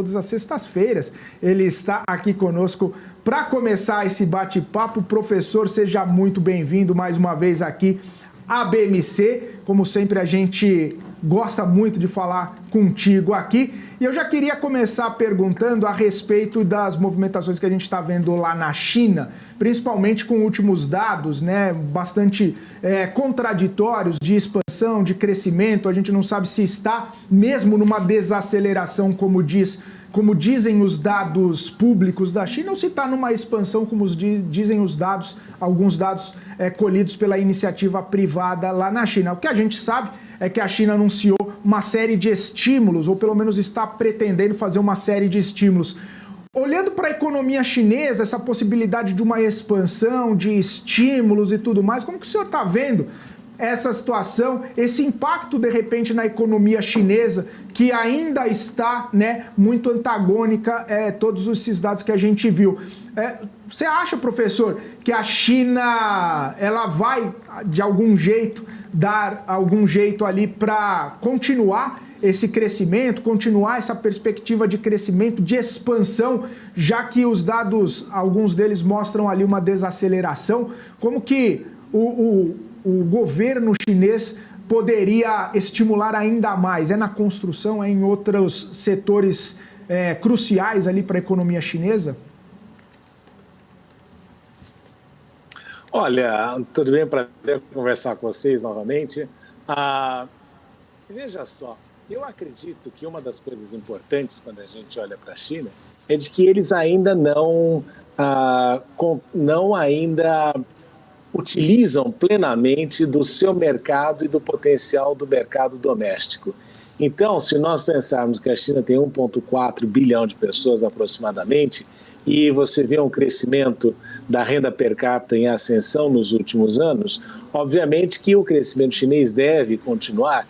Todas as sextas-feiras ele está aqui conosco para começar esse bate-papo. Professor, seja muito bem-vindo mais uma vez aqui à BMC. Como sempre, a gente gosta muito de falar contigo aqui. E eu já queria começar perguntando a respeito das movimentações que a gente está vendo lá na China, principalmente com últimos dados, né, bastante contraditórios de expansão, de crescimento. A gente não sabe se está mesmo numa desaceleração, como dizem os dados públicos da China, ou se está numa expansão, como dizem os dados, alguns dados colhidos pela iniciativa privada lá na China. O que a gente sabe é que a China anunciou uma série de estímulos, ou pelo menos está pretendendo fazer uma série de estímulos. Olhando para a economia chinesa, essa possibilidade de uma expansão, de estímulos e tudo mais, como que o senhor está vendo essa situação, esse impacto, de repente, na economia chinesa, que ainda está, né, muito antagônica todos esses dados que a gente viu. Você acha, professor, que a China ela vai, de algum jeito, dar algum jeito ali para continuar esse crescimento, continuar essa perspectiva de crescimento, de expansão, já que os dados, alguns deles mostram ali uma desaceleração? Como que o governo chinês poderia estimular ainda mais? É na construção, é em outros setores cruciais ali para a economia chinesa? Olha, tudo bem, prazer conversar com vocês novamente. Veja só, eu acredito que uma das coisas importantes quando a gente olha para a China é de que eles ainda não utilizam plenamente do seu mercado e do potencial do mercado doméstico. Então, se nós pensarmos que a China tem 1,4 bilhão de pessoas aproximadamente, e você vê um crescimento da renda per capita em ascensão nos últimos anos, obviamente que o crescimento chinês deve continuar,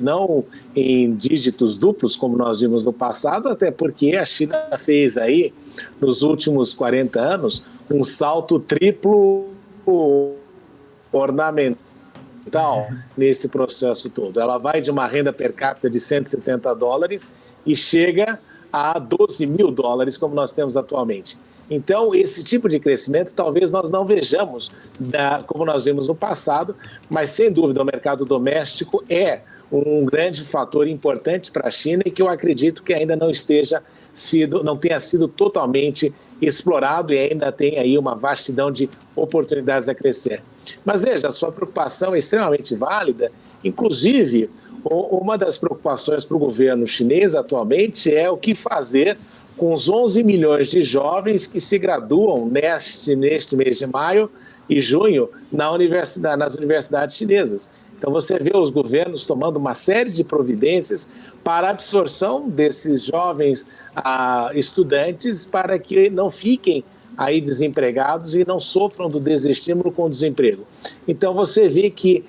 não em dígitos duplos, como nós vimos no passado, até porque a China fez aí, nos últimos 40 anos, um salto triplo ornamental nesse processo todo. Ela vai de uma renda per capita de $170 e chega a $12 mil, como nós temos atualmente. Então, esse tipo de crescimento talvez nós não vejamos como nós vimos no passado, mas sem dúvida o mercado doméstico é um grande fator importante para a China e que eu acredito que ainda não tenha sido totalmente explorado e ainda tem aí uma vastidão de oportunidades a crescer. Mas veja, a sua preocupação é extremamente válida, inclusive uma das preocupações para o governo chinês atualmente é o que fazer com os 11 milhões de jovens que se graduam neste mês de maio e junho nas universidades chinesas. Então você vê os governos tomando uma série de providências para a absorção desses jovens estudantes para que não fiquem aí desempregados e não sofram do desestímulo com o desemprego. Então você vê que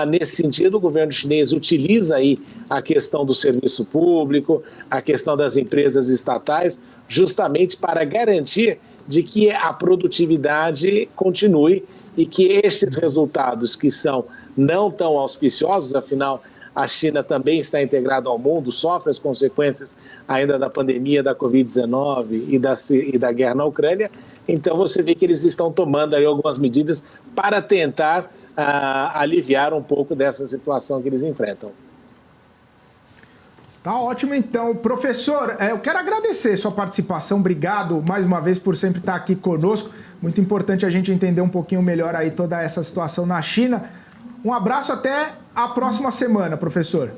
nesse sentido o governo chinês utiliza aí a questão do serviço público, a questão das empresas estatais, justamente para garantir de que a produtividade continue e que estes resultados que são não tão auspiciosos, afinal a China também está integrada ao mundo, sofre as consequências ainda da pandemia da Covid-19 e da guerra na Ucrânia. Então você vê que eles estão tomando aí algumas medidas para tentar aliviar um pouco dessa situação que eles enfrentam. Tá ótimo, então. Professor, eu quero agradecer sua participação. Obrigado mais uma vez por sempre estar aqui conosco. Muito importante a gente entender um pouquinho melhor aí toda essa situação na China. Um abraço, até a próxima semana, professor.